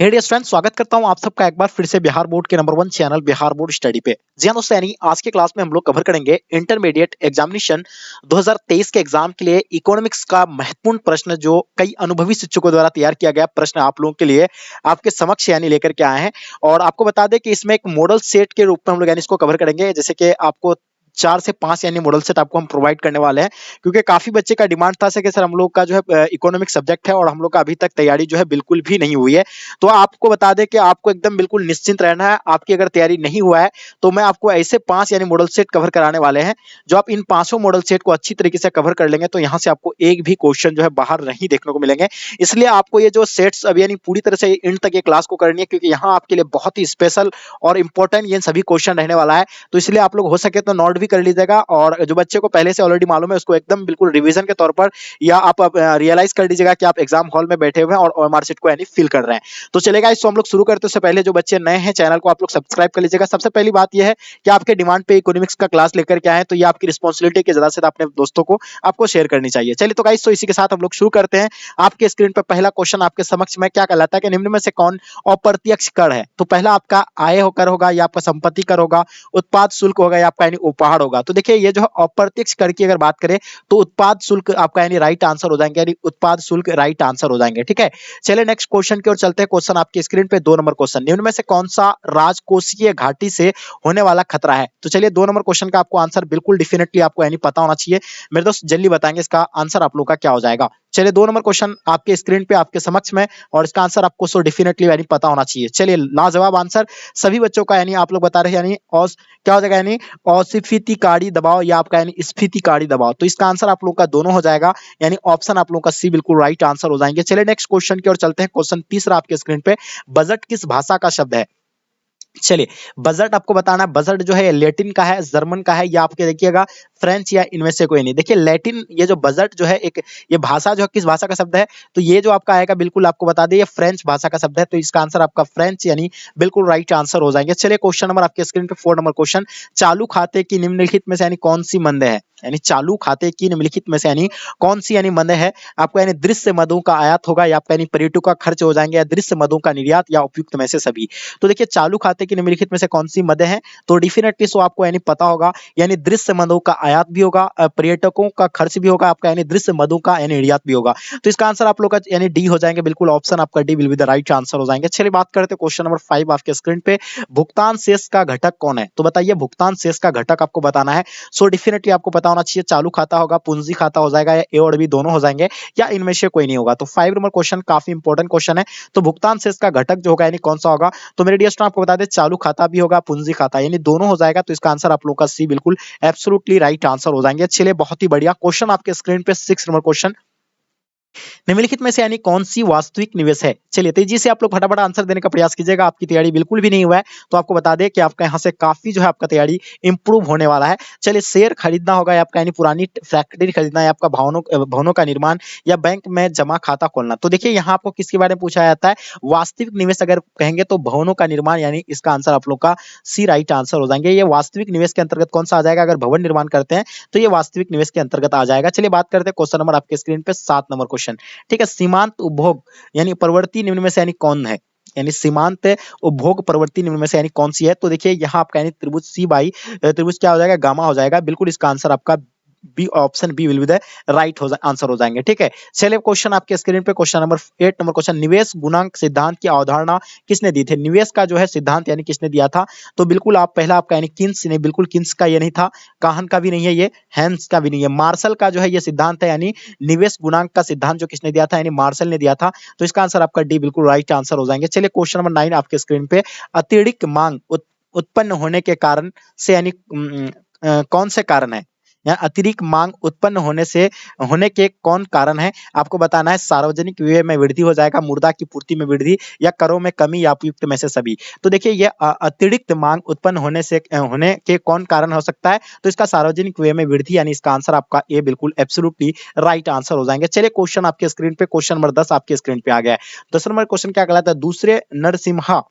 हे dear student, स्वागत करता हूं आप सबका एक बार फिर से बिहार बोर्ड के number 1 channel Bihar board study पे। जी हां दोस्तों, यानी आज के क्लास में हम लोग कवर करेंगे इंटरमीडिएट एग्जामिनेशन 2023 के एग्जाम के लिए इकोनॉमिक्स का महत्वपूर्ण प्रश्न जो कई अनुभवी शिक्षकों द्वारा तैयार किया गया प्रश्न आप लोगों के लिए आपके समक्ष यानी लेकर के आए हैं। और आपको बता दें कि इसमें एक मॉडल सेट के रूप में हम लोग यानी इसको कवर करेंगे, जैसे कि आपको 4 से 5 यानी मॉडल सेट आपको हम प्रोवाइड करने वाले हैं, क्योंकि काफी बच्चे का डिमांड था कि सर हम लोग का जो है इकोनॉमिक सब्जेक्ट है और हम लोग का अभी तक तैयारी जो है बिल्कुल भी नहीं हुई है। तो आपको बता दें कि आपको एकदम बिल्कुल निश्चिंत रहना है। आपकी अगर तैयारी नहीं हुआ है तो मैं आपको ऐसे 5 यानी मॉडल सेट कवर कराने वाले हैं, जो आप इन पांचों मॉडल सेट को अच्छी तरीके से कवर कर लेंगे तो यहाँ से आपको एक भी क्वेश्चन जो है बाहर नहीं देखने को मिलेंगे। इसलिए आपको ये जो सेट्स अभी यानी पूरी तरह से एंड तक ये क्लास को करनी है, क्योंकि यहाँ आपके लिए बहुत ही स्पेशल और इंपॉर्टेंट ये सभी क्वेश्चन रहने वाला है। तो इसलिए आप लोग हो सके तो नोट भी कर लीजिएगा, और जो बच्चे को पहले से ऑलरेडी मालूम है उसको एकदम बिल्कुल रिवीजन के तौर पर या आप रियलाइज कर लीजिएगा कि आप एग्जाम हॉल में बैठे हुए हैं और ओएमआर शीट को यानी फिल कर रहे हैं। तो चलेगा, इसको हम लोग शुरू करते हैं। उससे पहले जो बच्चे नए हैं चैनल को आप लोग सब्सक्राइब कर लीजिएगा। सबसे पहली बात यह है कि आपके डिमांड पे इकोनॉमिक्स का क्लास लेकर के आए, तो ये आपकी रिस्पॉन्सिबिलिटी के ज्यादा से ज्यादा अपने दोस्तों को आपको शेयर करनी चाहिए। चलिए तो गाइस, तो इसी के साथ हम लोग शुरू करते हैं। आपके स्क्रीन पर पहला क्वेश्चन आपके समक्ष में क्या कहलाता है कि निम्न में से कौन अप्रत्यक्ष कर है? तो पहला आपका आय कर होगा, या आपका संपत्ति कर होगा, उत्पाद शुल्क होगा, या आपका यानी उपहार होगा। तो देखिए, ये जो अप्रत्यक्ष कर की अगर बात करें तो उत्पाद शुल्क आपका यानी राइट आंसर हो जाएंगे, यानी उत्पाद शुल्क राइट आंसर हो जाएंगे। ठीक है, चलिए नेक्स्ट क्वेश्चन की ओर चलते हैं। क्वेश्चन आपकी स्क्रीन पे 2 नंबर क्वेश्चन, निम्न में से कौन सा राजकोषीय घाटी से होने वाला खतरा है? तो चलिए 2 नंबर क्वेश्चन का आपको आंसर बिल्कुल डेफिनेटली आपको यानी पता होना चाहिए। मेरे दोस्त जल्दी बताएंगे इसका आंसर आप लोग का क्या हो जाएगा। चलिए 2 नंबर क्वेश्चन आपके स्क्रीन पे आपके समक्ष में, और इसका आंसर आपको सो डेफिनेटली यानी पता होना चाहिए। चलिए लाजवाब आंसर सभी बच्चों का यानी आप लोग बता रहे हैं, यानी क्या हो जाएगा, यानी अस्फीतिकारी दबाव या आपका यानी स्फीतिकारी दबाव। तो इसका आंसर आप लोग का दोनों हो जाएगा, यानी ऑप्शन आप लोग का सी बिल्कुल राइट आंसर हो जाएंगे। चलिए नेक्स्ट क्वेश्चन की ओर चलते हैं। क्वेश्चन तीसरा आपके स्क्रीन पे, बजट किस भाषा का शब्द है? चलिए, बजट आपको बताना है। बजट जो है लैटिन का है, जर्मन का है, या आपके देखिएगा फ्रेंच, या इनमें से कोई नहीं। देखिए लैटिन, ये जो बजट जो है एक ये भाषा जो है किस भाषा का शब्द है? तो ये जो आपका आएगा बिल्कुल आपको बता दें, ये फ्रेंच भाषा का शब्द है। तो इसका आंसर आपका फ्रेंच यानी बिल्कुल राइट आंसर हो जाएंगे। चलिए क्वेश्चन नंबर आपके स्क्रीन पे 4 नंबर क्वेश्चन, चालू खाते की निम्नलिखित में से यानी कौन सी मंदे है? यानी चालू खाते की निम्नलिखित में से यानी कौन सी यानी मंदे है? आपको यानी दृश्य मदों का आयात होगा, या आपका यानी पर्यटकों का खर्च हो जाएंगे, या दृश्य मदों का निर्यात, या उपयुक्त में से सभी। तो देखिए चालू खाते की निम्नलिखित में से कौन सी मदें हैं? तो डेफिनेटली सो आपको यानी पता होगा, यानी दृश्य मदों का आयात भी होगा, पर्यटकों का खर्च भी होगा, आपका यानी दृश्य मदों का यानी निर्यात भी होगा। तो इसका आंसर आप लोग का यानी डी हो जाएंगे, बिल्कुल ऑप्शन आपका D will be the right answer हो जाएंगे। चलिए बात करते हैं क्वेश्चन नंबर 5 आपके स्क्रीन पे, भुगतान शेष का घटक कौन है? तो बताइए भुगतान शेष का घटक आपको बताना है। सो डेफिनेटली आपको पता होना चाहिए, चालू खाता होगा, पूंजी खाता हो जाएगा, या ए और बी दोनों हो जाएंगे, या इनमें से कोई नहीं होगा। तो 5 नंबर क्वेश्चन काफी इंपॉर्टेंट क्वेश्चन है। तो भुगतान शेष का घटक जो होगा यानी कौन सा होगा? तो मेरे डियर स्टूडेंट आपको बता दें, चालू खाता भी होगा, पूंजी खाता, यानी दोनों हो जाएगा। तो इसका आंसर आप लोगों का सी बिल्कुल एब्सोल्युटली राइट आंसर हो जाएंगे। चलिए बहुत ही बढ़िया क्वेश्चन आपके स्क्रीन पे 6 नंबर क्वेश्चन, निम्नलिखित में से यानी कौन सी वास्तविक निवेश है? चलिए तेजी से आप लोग फटाफट आंसर देने का प्रयास कीजिएगा। आपकी तैयारी बिल्कुल भी नहीं हुआ है तो आपको बता दें कि आपका यहाँ से काफी जो है आपका तैयारी इंप्रूव होने वाला है। चलिए, शेयर खरीदना होगा, या आपका यानी पुरानी फैक्ट्री खरीदना है, आपका भवनों भवनों का निर्माण, या बैंक में जमा खाता खोलना। तो देखिए यहाँ आपको किसके बारे में पूछा जाता है? वास्तविक निवेश अगर कहेंगे तो भवनों का निर्माण, यानी इसका आंसर आप लोग का सी राइट आंसर हो जाएंगे। ये वास्तविक निवेश के अंतर्गत कौन सा आ जाएगा? अगर भवन निर्माण करते हैं तो ये वास्तविक निवेश के अंतर्गत आ जाएगा। चलिए बात करते हैं क्वेश्चन नंबर आपके स्क्रीन पे 7 नंबर क्वेश्चन। ठीक है, सीमांत उपभोग यानी प्रवृत्ति निम्न में से यानी कौन है? यानी सीमांत उपभोग प्रवृत्ति निम्न में से यानी कौन सी है? तो देखिए यहाँ आपका यानी त्रिभुज सी बाई त्रिभुज क्या हो जाएगा? गामा हो जाएगा। बिल्कुल इसका आंसर आपका B, option B will be the right answer हो जाएंगे। ठीक है, चलिए क्वेश्चन आपके स्क्रीन पे क्वेश्चन नंबर 8 नंबर क्वेश्चन, निवेश गुणांक सिद्धांत की अवधारणा किसने दी थी? निवेश का जो है सिद्धांत यानी किसने दिया था? तो बिल्कुल आप पहला आपका यानी किन्स ने, बिल्कुल किन्स का ये नहीं था, काहन का भी नहीं है, ये हैंस का भी नहीं है, मार्शल का जो है ये सिद्धांत है। यानी निवेश गुणांक का सिद्धांत जो किसने दिया था? यानी मार्शल ने दिया था। तो इसका आंसर आपका डी बिल्कुल राइट आंसर हो जाएंगे। चलिए क्वेश्चन नंबर 9 आपके स्क्रीन पे, अतिरिक्त मांग उत्पन्न होने के कारण से यानी कौन से कारण है? या अतिरिक्त मांग उत्पन्न होने के कौन कारण है? आपको बताना है। सार्वजनिक व्यय में वृद्धि हो जाएगा, मुर्दा की पूर्ति में वृद्धि, या करों में कमी, या उपयुक्त में से सभी। तो देखिए ये अतिरिक्त मांग उत्पन्न होने के कौन कारण हो सकता है? तो इसका सार्वजनिक व्यय में वृद्धि, यानी इसका आंसर आपका ए बिल्कुल एब्सोल्युटली राइट आंसर हो जाएंगे। चलिए क्वेश्चन आपके स्क्रीन पे क्वेश्चन नंबर 10 आपके स्क्रीन पे आ गया है। 10 नंबर क्वेश्चन क्या कहलाता है? दूसरे नरसिम्हा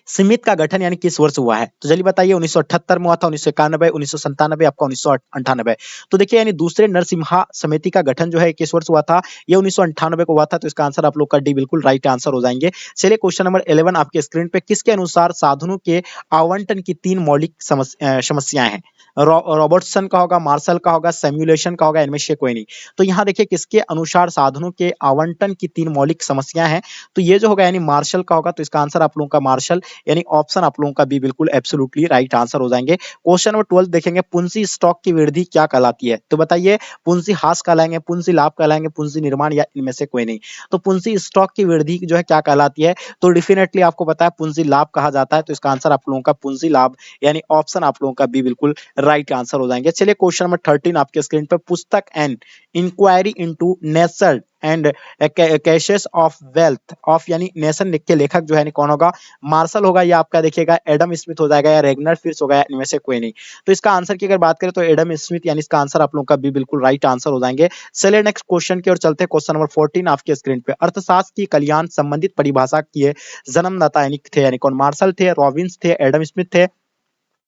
सीमित का गठन यानी किस वर्ष हुआ है? तो जल्दी बताइए 1978 में हुआ था, 1991, 1997, आपका 1998। तो देखिए यानी दूसरे नरसिम्हा समिति का गठन जो है किस वर्ष हुआ था? ये 1998 को हुआ था, तो इसका आंसर आप लोग का डी बिल्कुल राइट आंसर हो जाएँगे। चलिए क्वेश्चन नंबर 11 आपके स्क्रीन पे, किसके अनुसार साधनों के आवंटन की 3 मौलिक समस्याएँ हैं? रॉबर्टसन का होगा, मार्शल का होगा, सिमुलेशन का होगा, इनमें से कोई नहीं। तो यहाँ देखिए किसके अनुसार साधनों के आवंटन की 3 मौलिक समस्याएँ हैं? तो ये जो होगा यानी मार्शल का होगा, तो इसका आंसर आप लोगों का मार्शल यानी ऑप्शन आप लोगों का बी बिल्कुल एब्सोल्युटली राइट आंसर हो जाएँगे। क्वेश्चन नंबर 12 देखेंगे, पूंजी स्टॉक की वृद्धि क्या कहलाती है? तो बताइए पूंजी ह्रास कहलाएँगे, पूंजी लाभ कहलाएँगे, पूंजी निर्माण या इनमें से कोई नहीं। तो पूंजी स्टॉक की वृद्धि जो है क्या कहलाती है? तो डेफिनिटली आपको पता है पूंजी लाभ कहा जाता है, तो इसका आंसर आप लोगों का पूंजी लाभ यानी ऑप्शन आप लोगों का बी बिल्कुल राइट आंसर हो जाएँगे। चलिए क्वेश्चन नंबर 13 आपके स्क्रीन पे, पुस्तक an inquiry into nature and causes of wealth of यानी नेशन के लेखक जो है यानी कौन होगा? मार्शल होगा या आपका देखिएगा एडम स्मिथ हो जाएगा या रेगनर फिश होगा या इनमें से कोई नहीं। तो इसका आंसर की अगर बात करें तो एडम स्मिथ यानी इसका आंसर आप लोगों का बी बिल्कुल राइट आंसर हो जाएँगे। चलिए नेक्स्ट क्वेश्चन की ओर चलते हैं। क्वेश्चन नंबर 14 आपके स्क्रीन पे, अर्थशास्त्र की कल्याण संबंधित परिभाषा के जन्मदाता यानी थे यानी कौन? मार्शल थे, रॉबिन्स थे, एडम स्मिथ थे,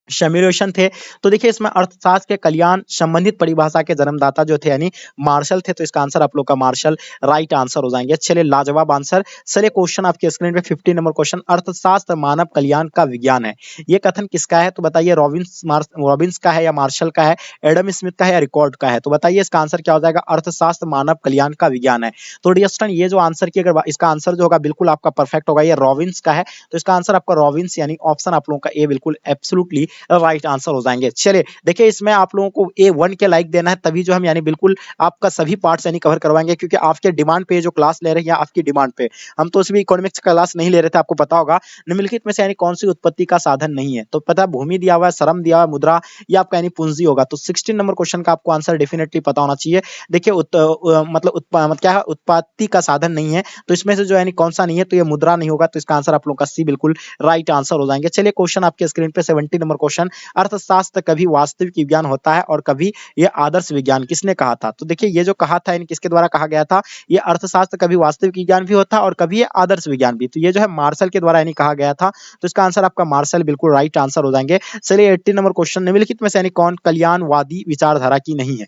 सिमुलेशन थे। तो देखिए इसमें अर्थशास्त्र के कल्याण संबंधित परिभाषा के जन्मदाता जो थे यानी मार्शल थे, तो इसका आंसर आप लोग का मार्शल राइट आंसर हो जाएँगे। चलिए लाजवाब आंसर। चलिए क्वेश्चन आपके स्क्रीन पे 15 नंबर क्वेश्चन, अर्थशास्त्र मानव कल्याण का विज्ञान है। ये कथन किसका है? तो बताइए रॉबिन्स का है या मार्शल का है, एडम स्मिथ का है या रिकॉर्ड का है? तो बताइए इसका आंसर क्या हो जाएगा? अर्थशास्त्र मानव कल्याण का विज्ञान है। तो डियर स्टूडेंट ये जो आंसर की अगर इसका आंसर जो होगा बिल्कुल आपका परफेक्ट होगा, ये रॉबिन्स का है। तो इसका आंसर आपका रॉबिन्स यानी ऑप्शन आप लोगों का ए बिल्कुल एब्सोल्युटली राइट आंसर हो जाएँगे। चलिए देखिए इसमें आप लोगों को A1 के लाइक देना है, तभी जो हम यानी बिल्कुल आपका सभी पार्ट्स यानी कवर करवाएँगे, क्योंकि आपके डिमांड पे जो क्लास ले रहे हैं या आपकी डिमांड पे। हम तो उसमें इकोनॉमिक्स का क्लास नहीं ले रहे थे, आपको पता होगा। निम्नलिखित में से यानी कौन-सी उत्पत्ति का साधन नहीं है? तो पता है भूमि दिया हुआ है, श्रम दिया हुआ है, मुद्रा या आपका यानी पूंजी होगा। तो 16 नंबर क्वेश्चन का आपको आंसर डेफिनिटली पता होना चाहिए। देखिए मतलब क्या है, उत्पत्ति का साधन नहीं है, तो इसमें से जो यानी कौन-सा नहीं है? तो ये मुद्रा नहीं होगा, तो इसका आंसर आप लोगों का सी बिल्कुल राइट आंसर हो जाएँगे। चलिए क्वेश्चन आपके स्क्रीन पे 17 नंबर क्वेश्चन, अर्थशास्त्र कभी वास्तविक विज्ञान होता है और कभी ये आदर्श विज्ञान, किसने कहा था? तो देखिए ये जो कहा था यानी किसके द्वारा कहा गया था? ये अर्थशास्त्र कभी वास्तविक विज्ञान भी होता है और कभी ये आदर्श विज्ञान भी। तो ये जो है मार्शल के द्वारा यानी कहा गया था। तो इसका आंसर आपका मार्शल बिल्कुल राइट आंसर हो जाएँगे। चलिए 18 नंबर क्वेश्चन, निम्नलिखित में से यानी कौन कल्याणवादी विचारधारा की नहीं है?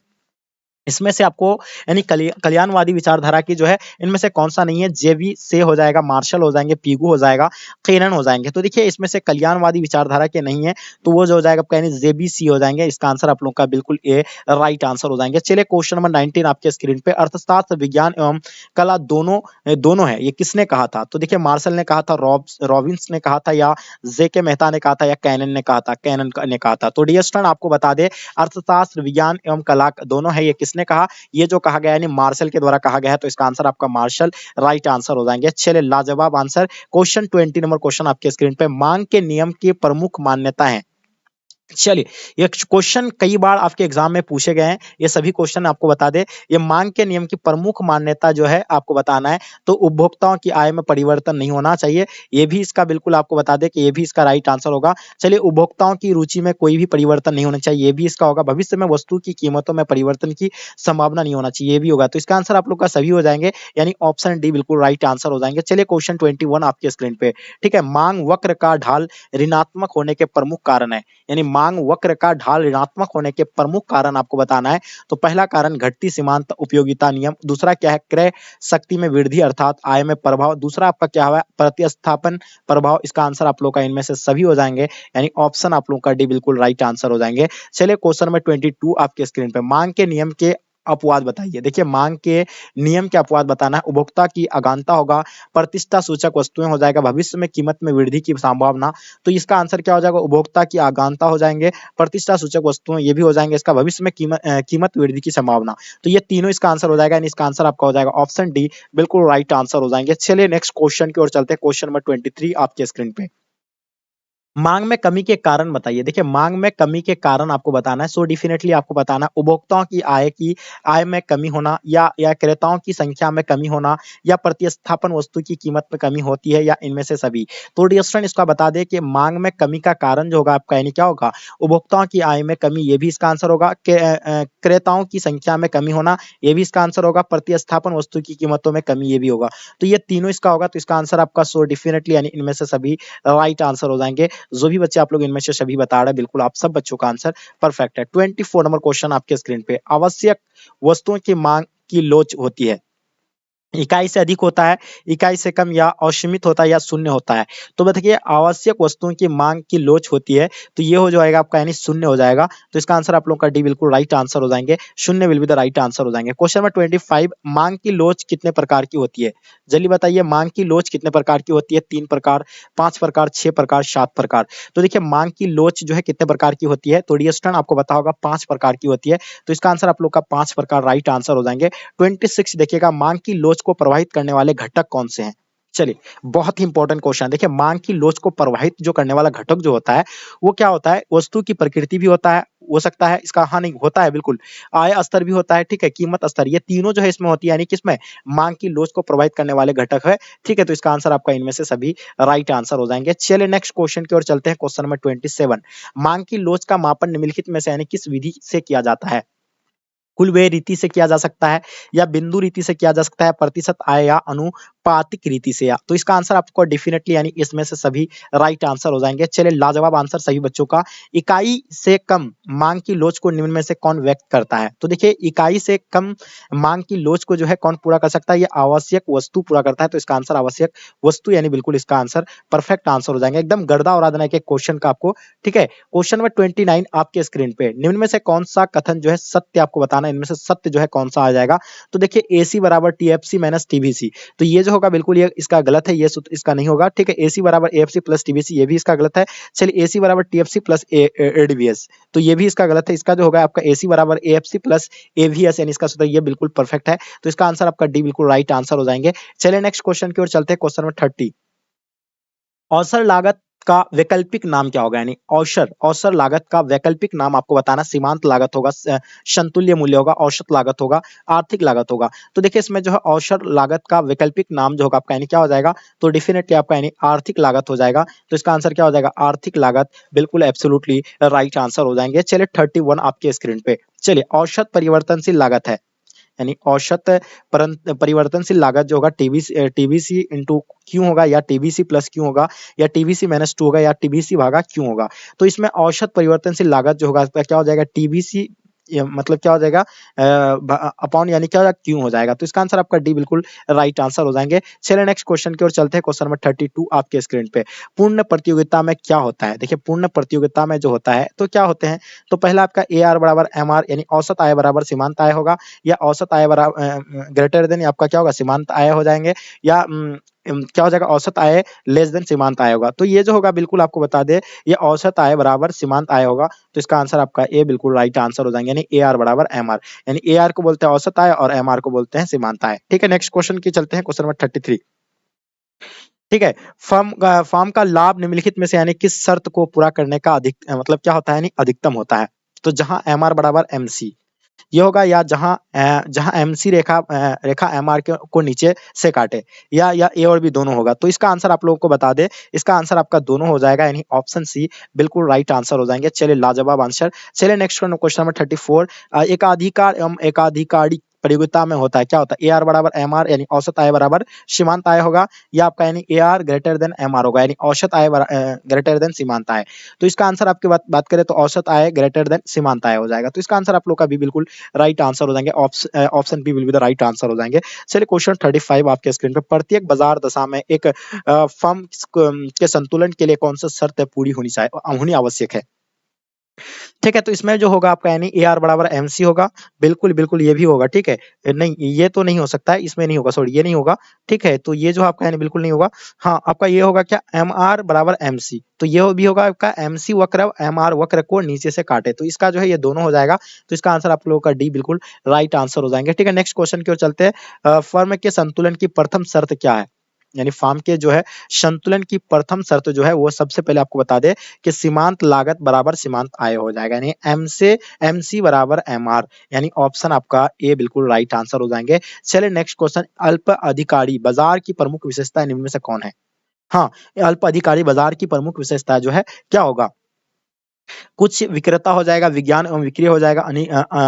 इसमें से आपको यानी कल्याणवादी विचारधारा की जो है इनमें से कौन-सा नहीं है? जेबी से हो जाएगा, मार्शल हो जाएँगे, पीगू हो जाएगा, केनन हो जाएँगे। तो देखिए इसमें से कल्याणवादी विचारधारा के नहीं है, तो वो जो हो जाएगा आपका यानी जेबीसी हो जाएँगे। इसका आंसर आप लोगों का बिल्कुल ए राइट आंसर हो जाएँगे। चलिए क्वेश्चन नंबर 19 आपके स्क्रीन पे, अर्थशास्त्र, विज्ञान एवं कला दोनों है, ये किसने कहा था? तो देखिए मार्शल ने कहा था, रॉबिन्स ने कहा था या जेके मेहता ने कहा था या कैनन ने कहा था? कैनन ने कहा था। तो डियर स्टूडेंट आपको बता दें अर्थशास्त्र, विज्ञान एवं कला दोनों है, ये किसने कहा? ये जो कहा गया है यानी मार्शल के द्वारा कहा गया है, तो इसका आंसर आपका मार्शल राइट आंसर हो जाएँगे। चलिए लाजवाब आंसर। क्वेश्चन 20 नंबर क्वेश्चन आपके स्क्रीन पे, मांग के नियम की प्रमुख मान्यता है। चलिए, ये क्वेश्चन कई बार आपके एग्ज़ाम में पूछे गए हैं, ये सभी क्वेश्चन आपको बता दें। ये माँग के नियम की प्रमुख मान्यता जो है आपको बताना है, तो उपभोक्ताओं की आय में परिवर्तन नहीं होना चाहिए। ये भी इसका बिल्कुल आपको बता दें कि ये भी इसका राइट आंसर होगा। चलिए, उपभोक्ताओं की रुचि में कोई भी परिवर्तन नहीं होना चाहिए, ये भी इसका होगा। भविष्य में वस्तु की कीमतों में परिवर्तन की संभावना नहीं होना चाहिए, ये भी होगा। तो इसका आंसर आप लोग का सभी हो जाएँगे, यानी ऑप्शन डी बिल्कुल राइट आंसर हो जाएँगे। चलिए क्वेश्चन 21 आपके स्क्रीन पे, ठीक है? माँग वक्र का ढाल ऋणात्मक होने के प्रमुख कारण है। यानी मांग वक्र का ढाल ऋणात्मक होने के प्रमुख कारण आपको बताना है। तो पहला कारण घटती सीमांत उपयोगिता नियम, दूसरा क्या है? क्रय शक्ति में वृद्धि अर्थात आय में प्रभाव, दूसरा आपका क्या हुआ? प्रतिस्थापन प्रभाव। इसका आंसर आप लोग का इनमें से सभी हो जाएँगे, यानी ऑप्शन आप लोगों का डी बिल्कुल राइट आंसर हो जाएँगे। चलिए क्वेश्चन नंबर 22 आपके स्क्रीन पे, मांग के नियम के अपवाद बताइए। देखिए मांग के नियम के अपवाद बताना है, उपभोक्ता की अगानता होगा, प्रतिष्ठा सूचक वस्तुएँ हो जाएगा, भविष्य में कीमत में वृद्धि की संभावना। तो इसका आंसर क्या हो जाएगा? उपभोक्ता की अगानता हो जाएँगे, प्रतिष्ठा सूचक वस्तुएँ ये भी हो जाएँगे, इसका भविष्य में कीमत वृद्धि की संभावना। तो ये तीनों इसका आंसर हो जाएगा, यानी इसका आंसर आपका हो जाएगा ऑप्शन डी बिल्कुल राइट आंसर हो जाएँगे। चलिए नेक्स्ट क्वेश्चन की ओर चलते हैं, क्वेश्चन नंबर 23 आपके स्क्रीन पे। मांग में कमी के कारण बताइए। देखिए मांग में कमी के कारण आपको बताना है, सो डेफिनेटली आपको बताना है उपभोक्ताओं की आय में कमी होना या क्रेताओं की संख्या में कमी होना या प्रतिस्थापन वस्तु की कीमत में कमी होती है या इनमें से सभी। तो डियर स्टूडेंट इसका बता दें कि मांग में कमी का कारण जो होगा आपका यानी क्या होगा? उपभोक्ताओं की आय में कमी, ये भी इसका आंसर होगा। क्रेताओं की संख्या में कमी होना, ये भी इसका आंसर होगा। प्रतिस्थापन वस्तु की कीमतों में कमी, ये भी होगा। तो ये तीनों इसका होगा, तो इसका आंसर आपका सो डेफिनेटली यानी इनमें से सभी राइट आंसर हो जाएंगे। जो भी बच्चे आप लोग इनमें से सभी बता रहे हैं, बिल्कुल आप सब बच्चों का आंसर परफेक्ट है। 24 नंबर क्वेश्चन आपके स्क्रीन पे, आवश्यक वस्तुओं की मांग की लोच होती है, इकाई से अधिक होता है, इकाई से कम या असीमित होता है या शून्य होता है। तो बताइए आवश्यक वस्तुओं की मांग की लोच होती है, तो ये हो जाएगा आपका यानी शून्य हो जाएगा। तो इसका आंसर आप लोग का डी बिल्कुल राइट आंसर हो जाएंगे, शून्य will be the right answer हो जाएंगे। क्वेश्चन नंबर 25, मांग की लोच कितने प्रकार की होती है? जल्दी बताइए मांग की लोच कितने प्रकार की होती है? 3 प्रकार, 5 प्रकार, 6 प्रकार, 7 प्रकार। तो देखिए मांग की लोच जो है कितने प्रकार की होती है? तो डियर स्टूडेंट आपको पता होगा 5 प्रकार की होती है। तो इसका आंसर आप लोग का 5 प्रकार राइट आंसर हो जाएंगे। 26 देखिएगा, मांग की लोच को प्रभावित करने वाले घटक कौन से हैं? चलिए, बहुत ही इंपॉर्टेंट क्वेश्चन है। देखिए मांग की लोच को प्रभावित जो करने वाला घटक जो होता है, वो क्या होता है? वस्तु की प्रकृति भी होता है, हो सकता है इसका, हाँ नहीं होता है बिल्कुल। आय स्तर भी होता है, ठीक है, कीमत स्तर, ये तीनों जो है इसमें होती है, यानी किसमें? मांग की लोच को प्रभावित करने वाले घटक है, ठीक है। तो इसका आंसर आपका इनमें से सभी राइट आंसर हो जाएंगे। चलिए नेक्स्ट क्वेश्चन की ओर चलते हैं। क्वेश्चन नंबर 27, मांग की लोच का मापन निम्नलिखित में से यानी किस विधि से किया जाता है? कुल व्यय रीति से किया जा सकता है या बिंदु रीति से किया जा सकता है, प्रतिशत आय या अनुपातिक रीति से। या तो इसका आंसर आपको डेफिनेटली यानी इसमें से सभी राइट आंसर हो जाएंगे। चलिए लाजवाब आंसर सभी बच्चों का। इकाई से कम मांग की लोच को निम्न में से कौन व्यक्त करता है? तो देखिए इकाई से कम मांग की लोच को जो है कौन पूरा कर सकता है? ये आवश्यक वस्तु पूरा करता है। तो इसका आंसर आवश्यक वस्तु यानी बिल्कुल इसका आंसर परफेक्ट आंसर हो जाएंगे। एकदम गर्दा उड़ा देना एक क्वेश्चन का आपको, ठीक है। क्वेश्चन नंबर 29 आपके स्क्रीन पे, निम्न में से कौन सा कथन जो है सत्य आपको बताना है, इनमें से सत्य जो है कौन सा आ जाएगा? तो देखिए एसी बराबर टीएफसी माइनस टीबीसी, तो ये जो होगा बिल्कुल ये इसका गलत है, ये सूत्र इसका नहीं होगा, ठीक है। एसी बराबर एएफसी प्लस टीबीसी, ये भी इसका गलत है। चलिए एसी बराबर टीएफसी प्लस एडीवीएस, तो ये भी इसका गलत है। इसका जो होगा आपका एसी बराबर एएफसी प्लस एवीएस यानी इसका सूत्र ये बिल्कुल परफेक्ट है। तो इसका आंसर आपका डी बिल्कुल राइट आंसर हो जाएंगे। चलिए नेक्स्ट क्वेश्चन की ओर चलते हैं। क्वेश्चन नंबर 30, औसर लागत का वैकल्पिक नाम क्या होगा? यानी औसर औसर लागत का वैकल्पिक नाम आपको बताना। सीमांत लागत होगा, संतुल्य मूल्य होगा, औसत लागत होगा, आर्थिक लागत होगा। तो देखिए इसमें जो है औसर लागत का वैकल्पिक नाम जो होगा आपका यानी क्या हो जाएगा? तो डेफिनेटली आपका यानी आर्थिक लागत हो जाएगा। तो इसका आंसर क्या हो जाएगा? आर्थिक लागत, बिल्कुल एब्सोल्युटली राइट आंसर हो जाएंगे। चलिए 31 आपके स्क्रीन पे, चलिए औसत परिवर्तनशील लागत है, यानी औसत परिवर्तनशील लागत जो होगा टीबीसी टीबीसी इंटू क्यों होगा, या टीबीसी प्लस क्यों होगा, या टीबीसी माइनस टू होगा, या टीबीसी भागा क्यों होगा। तो इसमें औसत परिवर्तनशील लागत जो होगा क्या हो जाएगा? टीबीसी, मतलब क्या हो जाएगा? अपॉन यानी क्या हो जाएगा? क्यों हो जाएगा। तो इसका आंसर आपका डी बिल्कुल राइट आंसर हो जाएंगे। चलिए नेक्स्ट क्वेश्चन की ओर चलते हैं। क्वेश्चन नंबर 32 आपके स्क्रीन पे, पूर्ण प्रतियोगिता में क्या होता है? देखिए पूर्ण प्रतियोगिता में जो होता है तो क्या होते हैं? तो पहला आपका ए आर बराबर एम आर यानी औसत आय बराबर सीमांत आय होगा, या औसत आय बराबर ग्रेटर देन आपका क्या होगा? सीमांत आय हो जाएंगे, या क्या हो जाएगा? औसत आय लेस देन सीमांत आय होगा। तो ये जो होगा बिल्कुल आपको बता दें, ये औसत आय बराबर सीमांत आय होगा। तो इसका आंसर आपका ए बिल्कुल राइट आंसर हो जाएंगे, यानी ए आर बराबर एम आर, यानी ए आर को बोलते हैं औसत आय और एम आर को बोलते हैं सीमांत आय, ठीक है। नेक्स्ट क्वेश्चन की चलते हैं। क्वेश्चन नंबर 33, ठीक है। फर्म का लाभ निम्नलिखित में से यानी किस शर्त को पूरा करने का अधिक मतलब क्या होता है? यानी अधिकतम होता है। तो जहां एम आर बराबर एमसी ये होगा, या जहां एमसी रेखा एमआर को नीचे से काटे, या ए और बी दोनों होगा। तो इसका आंसर आप लोगों को बता दे, इसका आंसर आपका दोनों हो जाएगा, यानी ऑप्शन सी बिल्कुल राइट आंसर हो जाएंगे। चलिए लाजवाब आंसर। चलिए नेक्स्ट क्वेश्चन नंबर 34, एकाधिकार एवं एकाधिकारी प्रतियोगिता में होता है, क्या होता है? ए आर बराबर एम आर यानी औसत आय बराबर सीमांत आय होगा, या आपका यानी A R greater than M R होगा, यानी औसत आय ग्रेटर देन सीमांत आय। तो इसका आंसर आपकी बात करें तो औसत आय ग्रेटर देन सीमांत आय हो जाएगा। तो इसका आंसर आप लोग का भी बिल्कुल राइट आंसर हो जाएंगे। Option B will be the right answer हो जाएंगे। चलिए क्वेश्चन 35 आपके स्क्रीन पे, प्रत्येक बाजार दशा में एक फर्म के संतुलन के लिए कौन सा शर्त पूरी होनी आवश्यक है? ठीक है, तो इसमें जो होगा आपका यानी ए आर बराबर एम सी होगा, बिल्कुल बिल्कुल ये भी होगा, ठीक है। नहीं ये तो नहीं हो सकता है, इसमें नहीं होगा, सॉरी ये नहीं होगा, ठीक है। तो ये जो आपका यानी बिल्कुल नहीं होगा। हाँ आपका ये होगा क्या? एम आर बराबर एम सी, तो ये भी होगा आपका एम सी वक्र एम आर वक्र को नीचे से काटे, तो इसका जो है ये दोनों हो जाएगा। तो इसका आंसर आप लोगों का डी बिल्कुल राइट आंसर हो जाएंगे, ठीक है। नेक्स्ट क्वेश्चन की ओर चलते हैं। फर्म के संतुलन की प्रथम शर्त क्या है? यानी फार्म के जो है संतुलन की प्रथम शर्त जो है वो सबसे पहले आपको बता दे कि सीमांत लागत बराबर सीमांत आय हो जाएगा, यानी एमसी बराबर एमआर, यानी ऑप्शन आपका ए बिल्कुल राइट आंसर हो जाएंगे। चलिए नेक्स्ट क्वेश्चन, अल्प अधिकारी बाजार की प्रमुख विशेषता निम्न में से कौन है? हाँ, अल्प अधिकारी बाजार की प्रमुख विशेषता जो है क्या होगा? कुछ विक्रेता हो जाएगा, विज्ञान एवं विक्री हो जाएगा,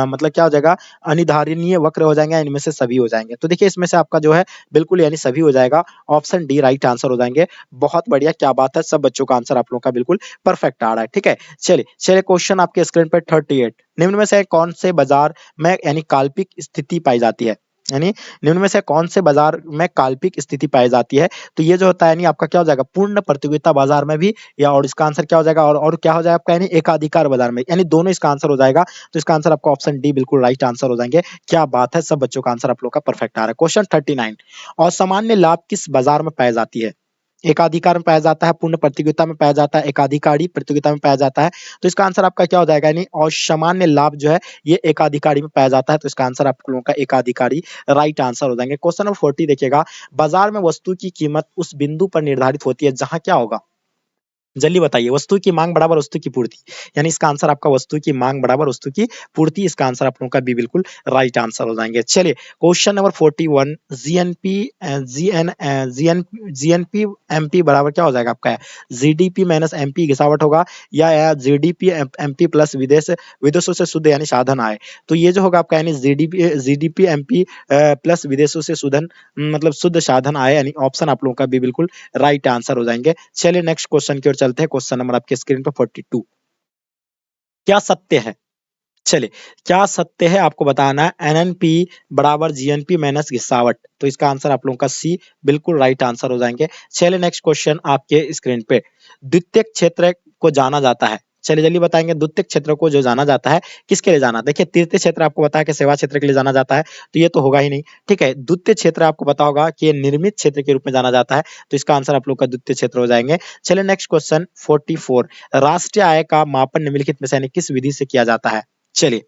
मतलब क्या हो जाएगा, अनिर्धारणीय वक्र हो जाएंगे, इनमें से सभी हो जाएंगे। तो देखिए इसमें से आपका जो है बिल्कुल यानी सभी हो जाएगा, ऑप्शन डी राइट आंसर हो जाएंगे। बहुत बढ़िया, क्या बात है, सब बच्चों का आंसर आप लोगों का बिल्कुल परफेक्ट आ रहा है। ठीक है, चलिए चलिए क्वेश्चन आपके स्क्रीन पर 38, निम्न में से कौन से बाजार में यानी काल्पनिक स्थिति पाई जाती है? यानी निम्न में से कौन से बाजार में काल्पनिक स्थिति पाई जाती है? तो ये जो होता है यानी आपका क्या हो जाएगा, पूर्ण प्रतियोगिता बाजार में भी, या और इसका आंसर क्या हो जाएगा, और क्या हो जाएगा आपका, यानी एकाधिकार बाजार में, यानी दोनों इसका आंसर हो जाएगा। तो इसका आंसर आपका ऑप्शन डी बिल्कुल राइट आंसर हो जाएंगे। क्या बात है, सब बच्चों का आंसर आप लोग का परफेक्ट आ रहा है। क्वेश्चन 39, असामान्य लाभ किस बाजार में पाया जाती है? एकाधिकार में पाया जाता है, पूर्ण प्रतियोगिता में पाया जाता है, एकाधिकारी प्रतियोगिता में पाया जाता है। तो इसका आंसर आपका क्या हो जाएगा, यानी असामान्य लाभ जो है ये एकाधिकारी में पाया जाता है। तो इसका आंसर आप लोगों का एकाधिकारी राइट आंसर हो जाएंगे। क्वेश्चन नंबर 40 देखिएगा, बाजार में वस्तु की कीमत उस बिंदु पर निर्धारित होती है जहां क्या होगा, जल्दी बताइए, वस्तु की मांग बराबर वस्तु की पूर्ति, यानी इसका आंसर आपका वस्तु की मांग बराबर वस्तु की पूर्ति, इसका आंसर आप लोगों का बी बिल्कुल राइट आंसर हो जाएंगे। चलिए question number 41, GNP GN GN GNP MP बराबर क्या हो जाएगा आपका, जीडीपी माइनस एमपी गिसावट होगा, या जीडीपी एमपी प्लस विदेशों से शुद्ध यानी साधन आए। तो ये जो होगा आपका यानी जीडीपी एमपी प्लस विदेशों से मतलब शुद्ध साधन आए, यानी ऑप्शन आप लोगों का बी बिल्कुल राइट आंसर हो जाएंगे। चलिए नेक्स्ट क्वेश्चन की ओर चलते हैं। क्वेश्चन नंबर आपके स्क्रीन पर 42, क्या सत्य है? चलिए, क्या सत्य है आपको बताना है, एनएनपी बराबर जीएनपी माइनस घिसावट। तो इसका आंसर आप लोगों का सी बिल्कुल राइट आंसर हो जाएंगे। चलिए नेक्स्ट क्वेश्चन आपके स्क्रीन पे, द्वितीयक क्षेत्र को जाना जाता है, चलिए जल्दी बताएंगे, द्वितीयक क्षेत्र को जो जाना जाता है किसके लिए जाना, देखिए तृतीय क्षेत्र आपको बताया कि सेवा क्षेत्र के लिए जाना जाता है, तो ये तो होगा ही नहीं। ठीक है, द्वितीय क्षेत्र आपको पता होगा कि ये निर्मित क्षेत्र के रूप में जाना जाता है, तो इसका आंसर आप लोग का द्वितीय क्षेत्र हो जाएंगे। चलिए नेक्स्ट क्वेश्चन 44, राष्ट्रीय आय का मापन निम्नलिखित में से यानी किस विधि से किया जाता है? चलिए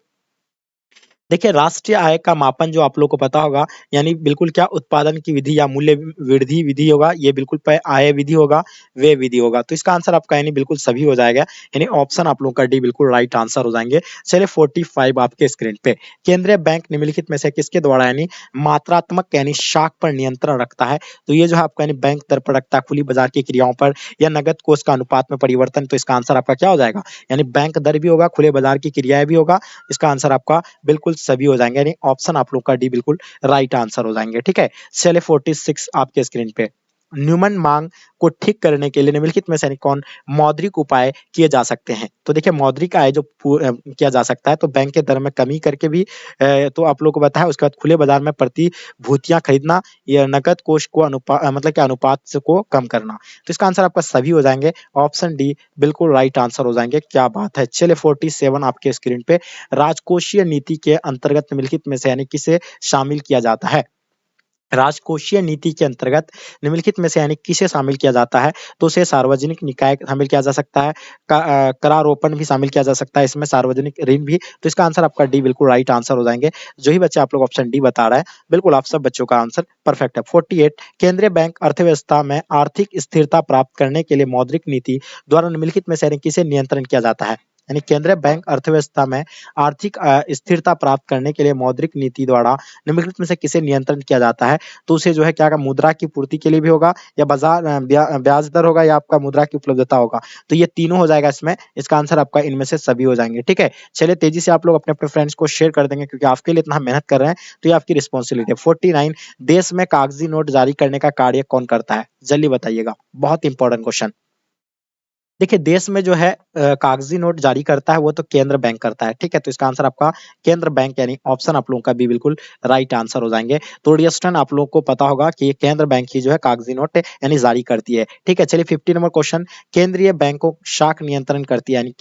देखिए, राष्ट्रीय आय का मापन जो आप लोग को पता होगा, यानी बिल्कुल क्या उत्पादन की विधि या मूल्य वृद्धि विधि होगा, ये बिल्कुल आय विधि होगा, व्यय विधि होगा। तो इसका आंसर आपका यानी बिल्कुल सभी हो जाएगा, यानी ऑप्शन आप लोग का डी बिल्कुल राइट आंसर हो जाएंगे। चलिए 45 आपके स्क्रीन पे, केंद्रीय बैंक निम्नलिखित में से किसके द्वारा यानी मात्रात्मक यानी शाख पर नियंत्रण रखता है? तो ये जो है आपका यानी बैंक दर पर रखता है, खुली बाजार की क्रियाओं पर, या नगद कोष का अनुपात में परिवर्तन। तो इसका आंसर आपका क्या हो जाएगा, यानी बैंक दर भी होगा, खुले बाजार की क्रियाएं भी होगा, इसका आंसर आपका बिल्कुल सभी हो जाएंगे, यानी ऑप्शन आप लोग का डी बिल्कुल राइट आंसर हो जाएंगे। ठीक है, चलिए 46 आपके स्क्रीन पे, न्यूमन मांग को ठीक करने के लिए निम्नलिखित में से कौन मौद्रिक उपाय किए जा सकते हैं? तो देखिए मौद्रिक आय जो किया जा सकता है, तो बैंक के दर में कमी करके भी तो आप लोग को बताया, उसके बाद खुले बाजार में प्रतिभूतियां खरीदना, या नकद कोष को मतलब क्या अनुपात से को कम करना। तो इसका आंसर आपका सभी हो जाएंगे, ऑप्शन डी बिल्कुल राइट आंसर हो जाएंगे। क्या बात है, चलिए 47 आपके स्क्रीन पे, राजकोषीय नीति के अंतर्गत निम्नलिखित में से यानी किसे शामिल किया जाता है? राजकोषीय नीति के अंतर्गत निम्नलिखित में से यानी किसे शामिल किया जाता है? तो उसे सार्वजनिक निकाय शामिल किया जा सकता है, करारोपण भी शामिल किया जा सकता है, इसमें सार्वजनिक ऋण भी। तो इसका आंसर आपका डी बिल्कुल राइट आंसर हो जाएंगे। जो ही बच्चे आप लोग ऑप्शन डी बता रहा है, बिल्कुल आप सब बच्चों का आंसर परफेक्ट है। 48, केंद्रीय बैंक अर्थव्यवस्था में आर्थिक स्थिरता प्राप्त करने के लिए मौद्रिक नीति द्वारा निम्नलिखित में से यानी किसे नियंत्रण किया जाता है? यानी केंद्रीय बैंक अर्थव्यवस्था में आर्थिक स्थिरता प्राप्त करने के लिए मौद्रिक नीति द्वारा निम्नलिखित में से किसे नियंत्रण किया जाता है? तो उसे जो है क्या मुद्रा की पूर्ति के लिए भी होगा, या बाजार ब्याज दर होगा, या आपका मुद्रा की उपलब्धता होगा। तो ये तीनों हो जाएगा इसमें, इसका आंसर आपका इनमें से सभी हो जाएंगे। ठीक है, चलिए तेजी से आप लोग अपने अपने फ्रेंड्स को शेयर कर देंगे, क्योंकि आपके लिए इतना हम मेहनत कर रहे हैं, तो ये आपकी रिस्पॉन्सिबिलिटी है। 49, देश में कागजी नोट जारी करने का कार्य कौन करता है? जल्दी बताइएगा, बहुत इंपॉर्टेंट क्वेश्चन। देखिए देश में जो है कागजी नोट जारी करता है वो तो केंद्र बैंक करता है। ठीक है, तो इसका आंसर आपका केंद्र बैंक, यानी ऑप्शन आप लोगों का भी बिल्कुल राइट आंसर हो जाएंगे। तो डियस्टन आप लोगों को पता होगा कि ये केंद्र बैंक ही जो है कागजी नोट यानी जारी करती है। ठीक है, चलिए 50 नंबर क्वेश्चन, केंद्रीय बैंकों शाख नियंत्रण करती है, यानी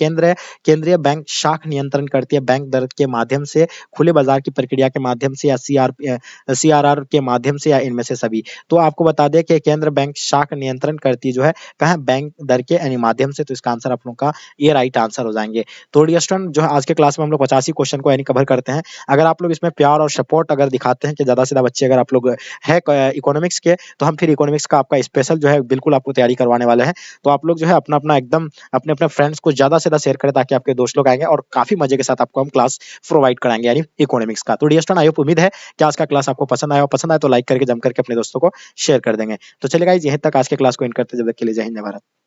केंद्रीय बैंक शाख नियंत्रण करती है बैंक दर के माध्यम से, खुले बाजार की प्रक्रिया के माध्यम से, या सीआरआर के माध्यम से, या इनमें से सभी। तो आपको बता दें कि केंद्र बैंक शाख नियंत्रण करती जो है कहाँ, बैंक दर के यानी माध्यम माध्यम से, तो इसका आंसर आप लोगों का ये राइट आंसर हो जाएँगे। तो डियर स्टूडेंट जो है आज के क्लास में हम लोग 85 क्वेश्चन को यानी कवर करते हैं। अगर आप लोग इसमें प्यार और सपोर्ट अगर दिखाते हैं कि ज़्यादा से ज़्यादा बच्चे अगर आप लोग है इकोनॉमिक्स के, तो हम फिर इकोनॉमिक्स का आपका स्पेशल जो है बिल्कुल आपको तैयारी करवाने वाले हैं। तो आप लोग जो है अपना-अपना एकदम अपने-अपने फ्रेंड्स को ज़्यादा से ज़्यादा शेयर करें ताकि आपके दोस्त लोग आएँगे और काफ़ी मज़े के साथ आपको हम क्लास प्रोवाइड कराएँगे यानी इकोनॉमिक्स का। तो डियर स्टूडेंट आई होप उम्मीद है कि आज का क्लास आपको पसंद आया हो। पसंद आया तो लाइक करके जम करके अपने दोस्तों को शेयर कर देंगे। तो चलिए गाइस यहीं तक आज के क्लास को एंड करते हैं। जब तक के लिए जय हिंद, जय भारत।